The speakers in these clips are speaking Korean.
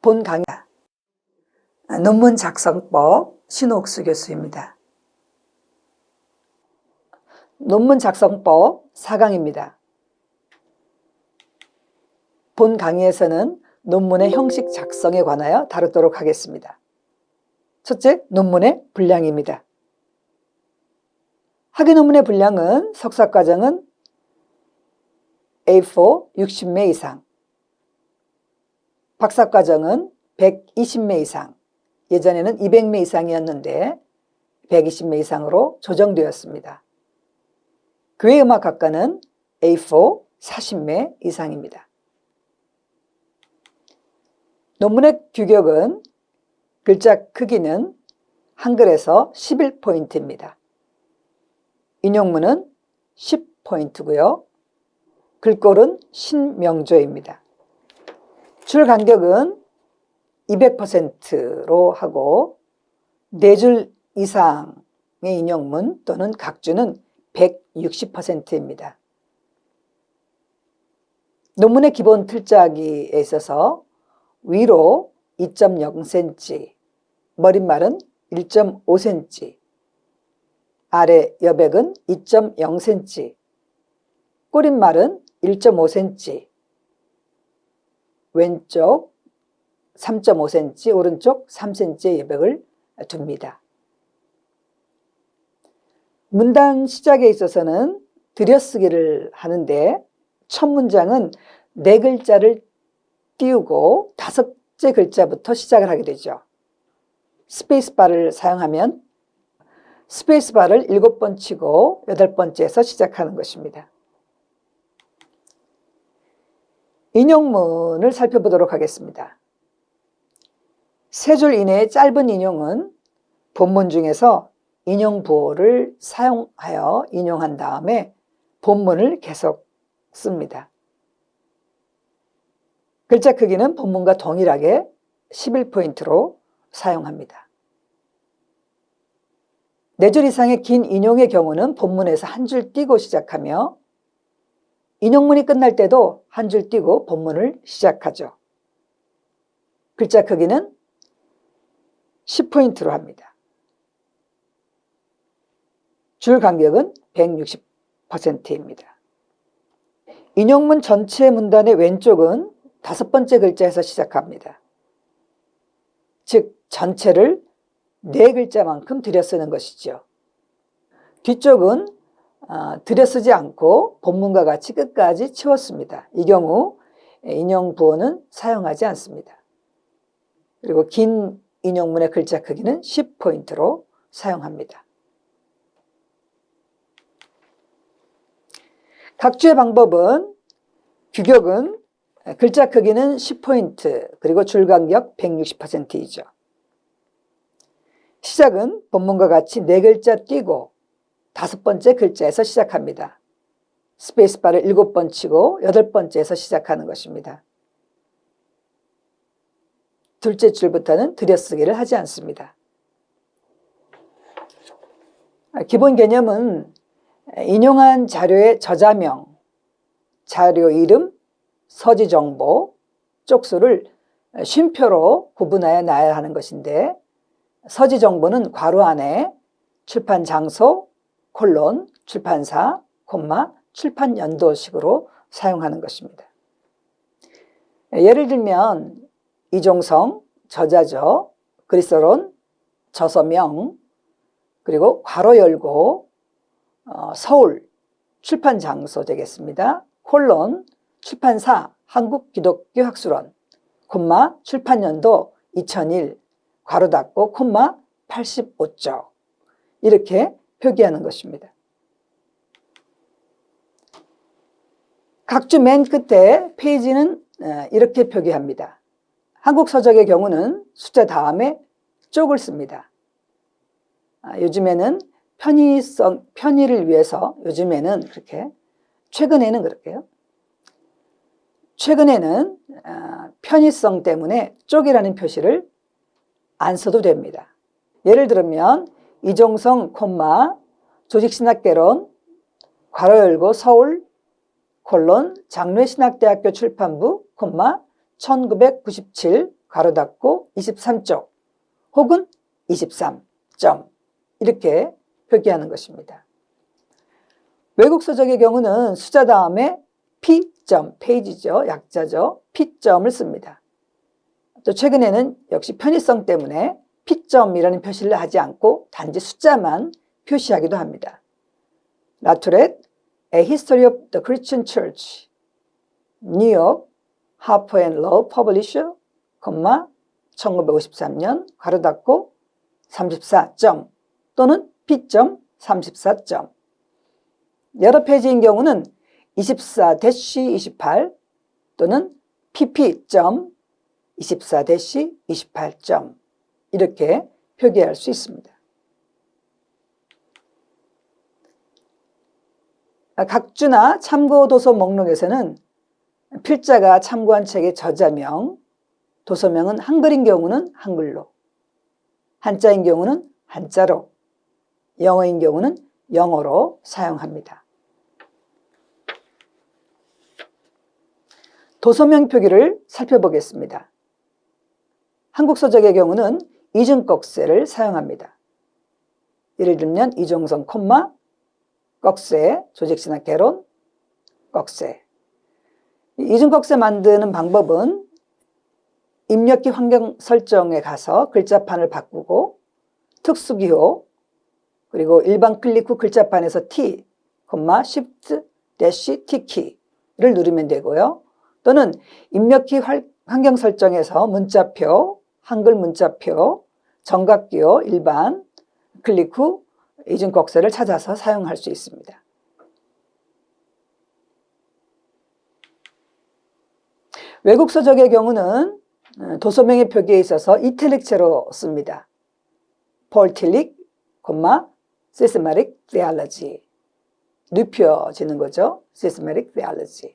본 강의 논문 작성법 신옥수 교수입니다. 논문 작성법 4강입니다. 본 강의에서는 논문의 형식 작성에 관하여 다루도록 하겠습니다. 첫째, 논문의 분량입니다. 학위 논문의 분량은 석사과정은 A4 60매 이상, 박사과정은 120매 이상, 예전에는 200매 이상이었는데 120매 이상으로 조정되었습니다. 교회음악학과는 A4 40매 이상입니다. 논문의 규격은 글자 크기는 한글에서 11포인트입니다. 인용문은 10포인트고요. 글꼴은 신명조입니다. 줄 간격은 200%로 하고 4줄 이상의 인용문 또는 각주는 160%입니다. 논문의 기본 틀짜기에 있어서 위로 2.0cm, 머릿말은 1.5cm, 아래 여백은 2.0cm, 꼬릿말은 1.5cm, 왼쪽 3.5cm, 오른쪽 3cm의 여백을 둡니다. 문단 시작에 있어서는 들여쓰기를 하는데 첫 문장은 4글자를 띄우고 5째 글자부터 시작을 하게 되죠. 스페이스바를 사용하면 스페이스바를 7번 치고 8번째에서 시작하는 것입니다. 인용문을 살펴보도록 하겠습니다. 3줄 이내의 짧은 인용은 본문 중에서 인용 부호를 사용하여 인용한 다음에 본문을 계속 씁니다. 글자 크기는 본문과 동일하게 11포인트로 사용합니다. 4줄 이상의 긴 인용의 경우는 본문에서 한 줄 띄고 시작하며 인용문이 끝날 때도 한 줄 띄고 본문을 시작하죠. 글자 크기는 10포인트로 합니다. 줄 간격은 160%입니다. 인용문 전체 문단의 왼쪽은 5번째 글자에서 시작합니다. 즉 전체를 4글자만큼 들여쓰는 것이죠. 뒤쪽은 들여쓰지 않고 본문과 같이 끝까지 채웠습니다. 이 경우 인용 부호는 사용하지 않습니다. 그리고 긴 인용문의 글자 크기는 10포인트로 사용합니다. 각주의 방법은 규격은 글자 크기는 10포인트 그리고 줄 간격 160%이죠. 시작은 본문과 같이 4글자 띄고 5번째 글자에서 시작합니다. 스페이스바를 7번 치고 8번째에서 시작하는 것입니다. 둘째 줄부터는 들여쓰기를 하지 않습니다. 기본 개념은 인용한 자료의 저자명, 자료 이름, 서지 정보, 쪽수를 쉼표로 구분하여 놔야 하는 것인데 서지 정보는 괄호 안에 출판 장소, 콜론, 출판사, 콤마, 출판 연도식으로 사용하는 것입니다. 예를 들면 이종성, 저자죠. 그리스론, 저서명, 그리고 괄호 열고 서울, 출판 장소 되겠습니다. 콜론, 출판사, 한국기독교학술원, 콤마, 출판연도 2001, 괄호 닫고 콤마 85쪽 이렇게 표기하는 것입니다. 각주 맨 끝에 페이지는 이렇게 표기합니다. 한국 서적의 경우는 숫자 다음에 쪽을 씁니다. 요즘에는 편의를 위해서 요즘에는 그렇게 최근에는 그렇게요. 최근에는 편의성 때문에 쪽이라는 표시를 안 써도 됩니다. 예를 들면 이종성, 콤마, 조직신학개론, 괄호 열고 서울, 콜론, 장로신학대학교 출판부, 콤마, 1997, 괄호 닫고 23쪽 혹은 23점 이렇게 표기하는 것입니다. 외국 서적의 경우는 숫자 다음에 P점, 페이지죠. 약자죠. P점을 씁니다. 또 최근에는 역시 편의성 때문에 P점이라는 표시를 하지 않고 단지 숫자만 표시하기도 합니다. 라투렛, A History of the Christian Church, 뉴욕, 하퍼 앤 로우 퍼블리셔, 1953년, 괄호 닫고 34점 또는 P점 34점. 여러 페이지인 경우는 24-28 또는 pp.24-28점 이렇게 표기할 수 있습니다. 각주나 참고도서 목록에서는 필자가 참고한 책의 저자명, 도서명은 한글인 경우는 한글로, 한자인 경우는 한자로, 영어인 경우는 영어로 사용합니다. 도서명 표기를 살펴보겠습니다. 한국 서적의 경우는 이중꺽쇠를 사용합니다. 예를 들면 이종성 콤마, 꺽쇠, 조직신학 개론, 꺽쇠. 이중꺽쇠 만드는 방법은 입력기 환경 설정에 가서 글자판을 바꾸고 특수기호 그리고 일반 클릭 후 글자판에서 T, Shift, T키를 누르면 되고요. 또는 입력키 환경 설정에서 문자표, 한글 문자표, 정각기호, 일반 클릭 후 이중꺽쇠를 찾아서 사용할 수 있습니다. 외국 서적의 경우는 도서명의 표기에 있어서 이탈릭체로 씁니다. 폴 틸릭, Systematic Theology. 눕혀지는 거죠. Systematic Theology.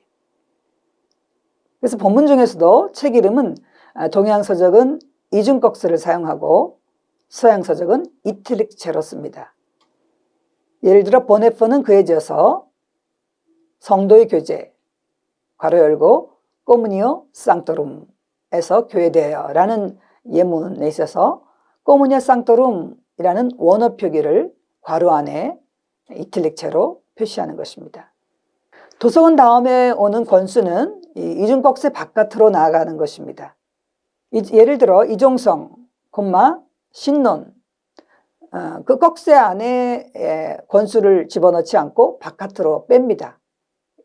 그래서 본문 중에서도 책 이름은 동양 서적은 이중꺽쇠를 사용하고 서양 서적은 이탈릭체로 씁니다. 예를 들어 보네퍼는 그에 지어서 성도의 교제, 괄호 열고 꼬무니오 쌍토룸에서 교회되어 라는 예문에 있어서 꼬무니오 쌍토룸이라는 원어 표기를 괄호 안에 이탈릭체로 표시하는 것입니다. 도서관 다음에 오는 권수는 이중꺽쇠 바깥으로 나아가는 것입니다. 예를 들어 이종성, 신론, 그 꺽쇠 안에 권수를 집어넣지 않고 바깥으로 뺍니다.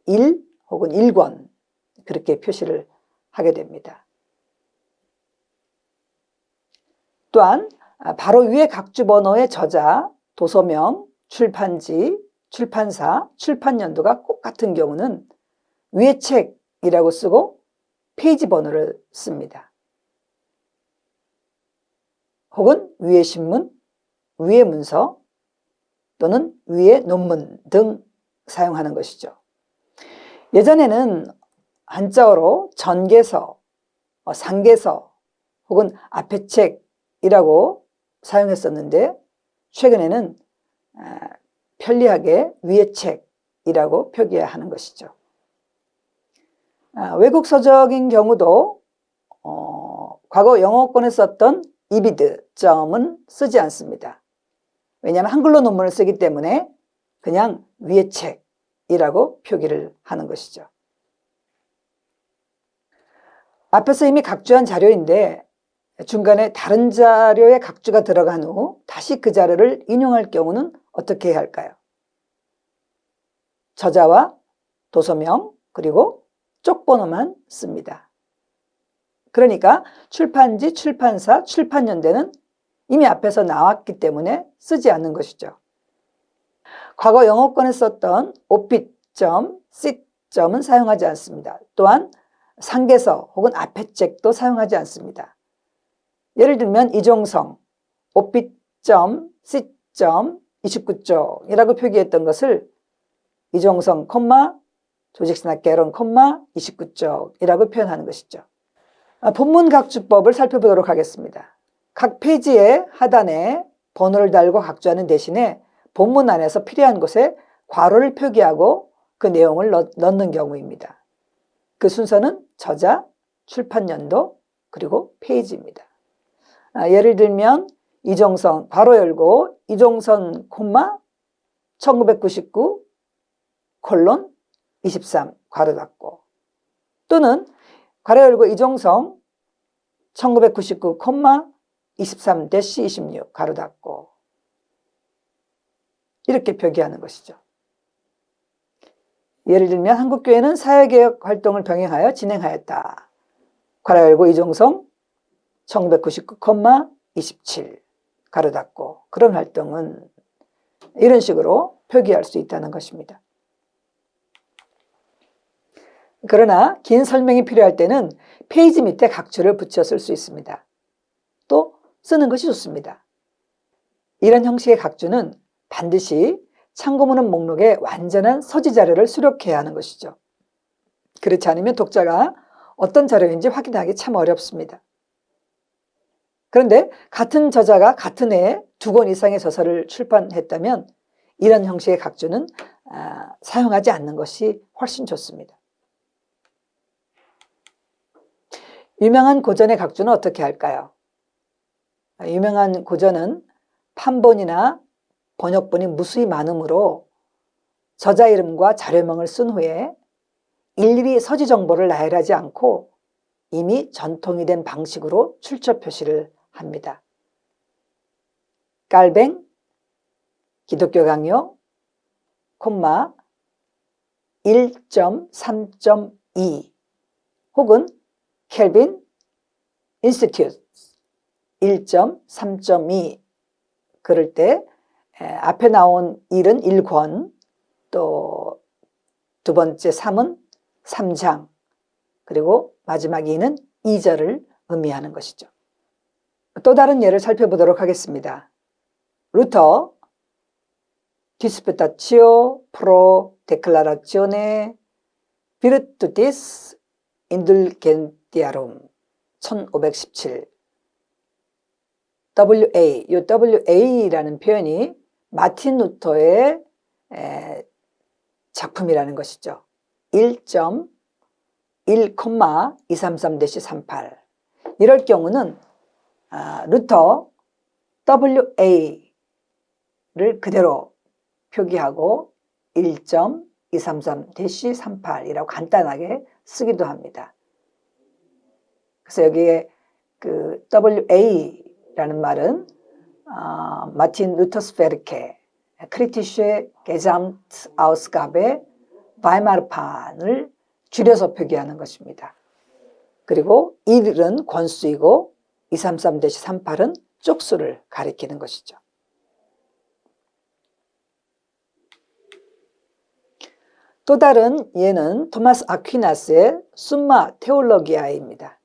1 혹은 1권 그렇게 표시를 하게 됩니다. 또한 바로 위에 각주 번호의 저자, 도서명, 출판지, 출판사, 출판연도가 똑같은 경우는 위에 책이라고 쓰고 페이지 번호를 씁니다. 혹은 위에 신문, 위에 문서 또는 위에 논문 등 사용하는 것이죠. 예전에는 한자어로 전개서, 상개서 혹은 앞에 책이라고 사용했었는데 최근에는 편리하게 위에 책이라고 표기하는 것이죠. 외국 서적인 경우도 과거 영어권에 썼던 이비드 점은 쓰지 않습니다. 왜냐하면 한글로 논문을 쓰기 때문에 그냥 위에 책이라고 표기를 하는 것이죠. 앞에서 이미 각주한 자료인데 중간에 다른 자료에 각주가 들어간 후 다시 그 자료를 인용할 경우는 어떻게 해야 할까요? 저자와 도서명 그리고 쪽번호만 씁니다. 그러니까 출판지, 출판사, 출판연대는 이미 앞에서 나왔기 때문에 쓰지 않는 것이죠. 과거 영어권에 썼던 오핏점, 씰점은 사용하지 않습니다. 또한 상개서 혹은 앞에 책도 사용하지 않습니다. 예를 들면 이종성, 오핏점, 씰점, 29쪽이라고 표기했던 것을 이종성, 조직신학 개론, 29쪽이라고 표현하는 것이죠. 본문 각주법을 살펴보도록 하겠습니다. 각 페이지의 하단에 번호를 달고 각주하는 대신에 본문 안에서 필요한 곳에 괄호를 표기하고 그 내용을 넣는 경우입니다. 그 순서는 저자, 출판연도, 그리고 페이지입니다. 예를 들면 이종선 괄호 열고 이종선 콤마 1999 콜론 23 괄호 닫고, 또는 괄호 열고 이종성 1999 콤마 23-26 괄호 닫고, 이렇게 표기하는 것이죠. 예를 들면 한국교회는 사회개혁 활동을 병행하여 진행하였다. 괄호 열고 이종성 1999 콤마 27 괄호 닫고, 그런 활동은 이런 식으로 표기할 수 있다는 것입니다. 그러나 긴 설명이 필요할 때는 페이지 밑에 각주를 붙여 쓸 수 있습니다. 또 쓰는 것이 좋습니다. 이런 형식의 각주는 반드시 참고문헌 목록에 완전한 서지 자료를 수록해야 하는 것이죠. 그렇지 않으면 독자가 어떤 자료인지 확인하기 참 어렵습니다. 그런데 같은 저자가 같은 해에 2권 이상의 저서를 출판했다면 이런 형식의 각주는 사용하지 않는 것이 훨씬 좋습니다. 유명한 고전의 각주는 어떻게 할까요? 유명한 고전은 판본이나 번역본이 무수히 많으므로 저자 이름과 자료명을 쓴 후에 일일이 서지 정보를 나열하지 않고 이미 전통이 된 방식으로 출처 표시를 합니다. 깔뱅, 기독교 강요, 콤마 1.3.2 혹은 켈빈 인스티튜트 1.3.2 그럴 때 앞에 나온 1은 1권, 또 두 번째 3은 3장, 그리고 마지막 2는 2절을 의미하는 것이죠. 또 다른 예를 살펴보도록 하겠습니다. 루터 Disputatio pro declaratione virtutis indulgentiarum 1517 WA, 이 WA라는 표현이 마틴 루터의 작품이라는 것이죠. 1.1,233-38 이럴 경우는 루터 WA를 그대로 표기하고 1.233-38이라고 간단하게 쓰기도 합니다. 그래서 여기에 그 WA라는 말은 마틴 루터스베르케 크리티슈의 게잠트 아우스가베 바이마르판을 줄여서 표기하는 것입니다. 그리고 1은 권수이고 233-38은 쪽수를 가리키는 것이죠. 또 다른 예는 토마스 아퀴나스의 숨마 테올로기아입니다.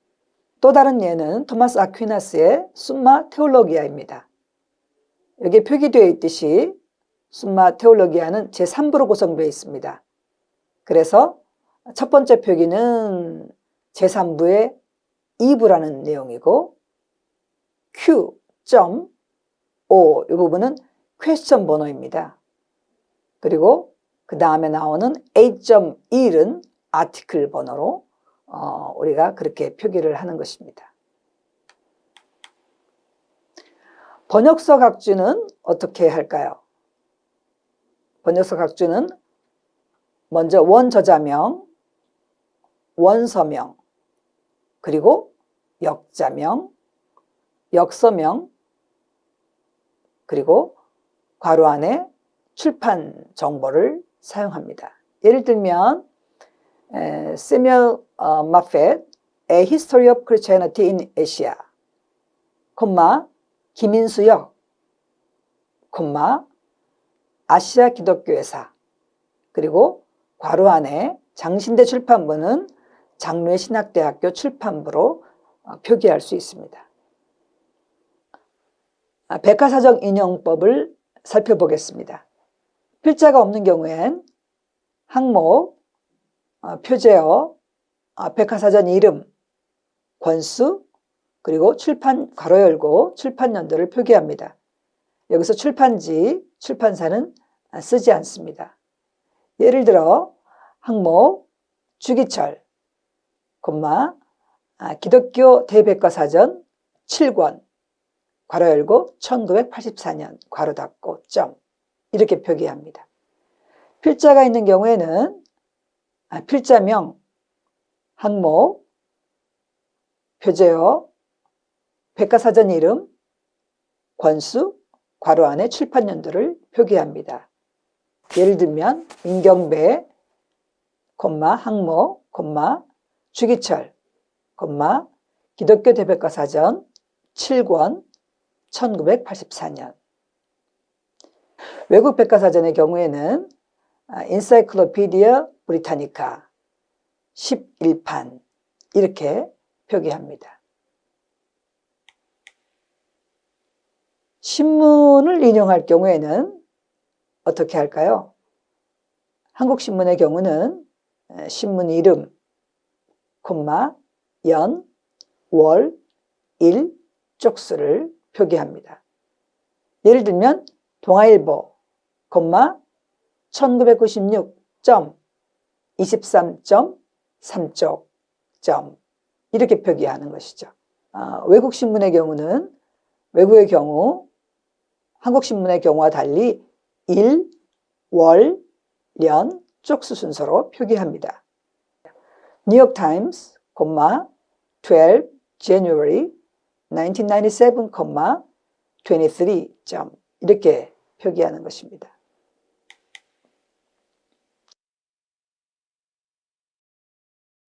또 다른 예는 토마스 아퀴나스의 숨마 테올로기아입니다. 여기에 표기되어 있듯이 숨마 테올로기아는 제3부로 구성되어 있습니다. 그래서 첫 번째 표기는 제3부의 2부라는 내용이고 Q.O 이 부분은 퀘스천 번호입니다. 그리고 그 다음에 나오는 A.1은 아티클 번호로 우리가 그렇게 표기를 하는 것입니다. 번역서 각주는 어떻게 할까요? 번역서 각주는 먼저 원저자명, 원서명, 그리고 역자명, 역서명, 그리고 괄호 안에 출판 정보를 사용합니다. 예를 들면 세뮤얼 마펫 A History of Christianity in Asia, 김인수역, 아시아 기독교회사, 그리고 괄호 안에 장신대 출판부는 장로의 신학대학교 출판부로 표기할 수 있습니다. 백과사전 인용법을 살펴보겠습니다. 필자가 없는 경우엔 항목, 표제어, 백과사전 이름, 권수, 그리고 출판 괄호 열고 출판 연도를 표기합니다. 여기서 출판지, 출판사는 쓰지 않습니다. 예를 들어 항목 주기철, 기독교 대백과사전 7권 괄호 열고 1984년 괄호 닫고 점 이렇게 표기합니다. 필자가 있는 경우에는 필자명, 항목, 표제어, 백과사전 이름, 권수, 괄호 안에 출판연도를 표기합니다. 예를 들면 임경배, 항목, 주기철, 기독교 대백과사전 7권 1984년. 외국 백과사전의 경우에는 인사이클로피디아 브리타니카 11판 이렇게 표기합니다. 신문을 인용할 경우에는 어떻게 할까요? 한국신문의 경우는 신문 이름, 연, 월, 일, 쪽수를 표기합니다. 예를 들면 동아일보, 1996. 23.3쪽. 이렇게 표기하는 것이죠. 외국 신문의 경우는 외국의 경우 한국신문의 경우와 달리 일, 월, 년, 쪽수 순서로 표기합니다. 뉴욕타임스, 12 January 1997, 23. 이렇게 표기하는 것입니다.